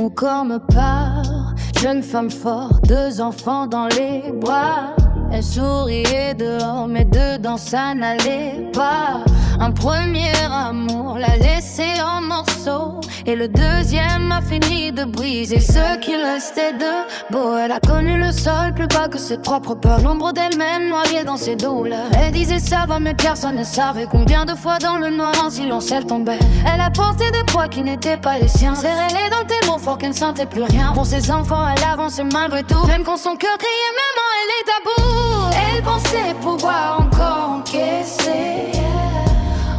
Mon corps me parle, jeune femme forte, 2 enfants dans les bras. Elle souriait dehors, mais dedans ça n'allait pas. Un premier amour l'a laissé en morceaux, et le deuxième a fini de briser ce qui restait de beau. Elle a connu le sol plus bas que ses propres peurs, l'ombre d'elle-même noyée dans ses douleurs. Elle disait ça va, mais personne ne savait combien de fois dans le noir en silence elle tombait. Elle a porté des poids qui n'étaient pas les siens, serré les dents tellement fort qu'elle ne sentait plus rien. Pour ses enfants elle avançait malgré tout, même quand son cœur criait maman elle est à bout. Elle pensait pouvoir encore encaisser,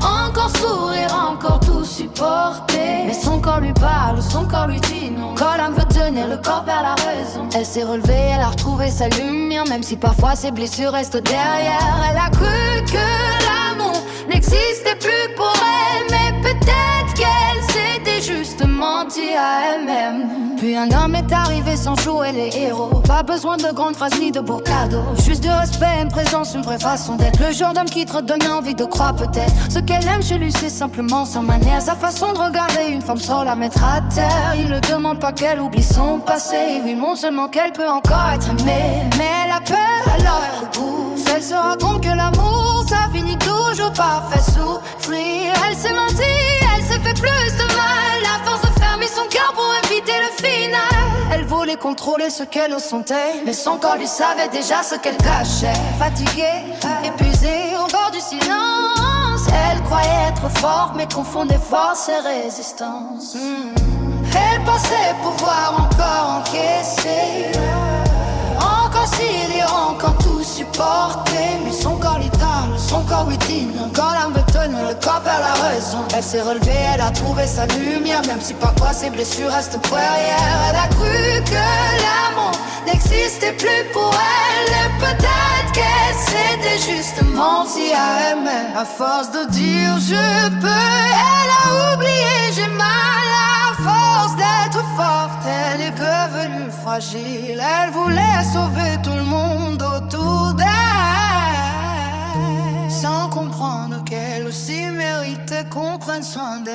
encore sourire, encore tout supporter. Mais son corps lui parle, son corps lui dit non. Quand l'âme veut tenir, le corps perd la raison. Elle s'est relevée, elle a retrouvé sa lumière, même si parfois ses blessures restent derrière. Elle a cru que l'amour n'existait plus pour elle, mais peut-être qu'elle s'était juste menti à elle-même. Puis un homme est arrivé sans jouer les héros. Pas besoin de grandes phrases ni de beaux cadeaux, juste du respect, une présence, une vraie façon d'être. Le genre d'homme qui te redonne envie de croire peut-être. Ce qu'elle aime chez lui c'est simplement sa manière, sa façon de regarder une femme sans la mettre à terre. Il ne demande pas qu'elle oublie son passé, il lui montre seulement qu'elle peut encore être aimée. Mais elle a peur, alors elle repousse. Elle se rend compte que l'amour ça finit toujours par faire souffrir. Elle s'est menti, elle s'est fait plus de mal, la force de fermer son cœur pour éviter le final. Elle voulait contrôler ce qu'elle ressentait, mais son corps lui savait déjà ce qu'elle cachait. Fatiguée, épuisée, au bord du silence, elle croyait être forte mais confondait force et résistance. Elle pensait pouvoir encore encaisser, encore céder, encore tout supporter. Mais son corps lui parle, son corps lui dit non. Quand l'âme veut tenir, le corps perd la raison. Elle s'est relevée, elle a trouvé sa lumière, même si parfois ses blessures restent derrière. Elle a cru que l'amour n'existait plus pour elle, et peut-être qu'elle s'était juste menti à elle-même. À force de dire je peux, elle a oublié j'ai mal. À force d'être forte, elle est devenue fragile. Elle voulait sauver tout le monde autour d'elle, sans comprendre qu'elle aussi méritait qu'on prenne soin d'elle.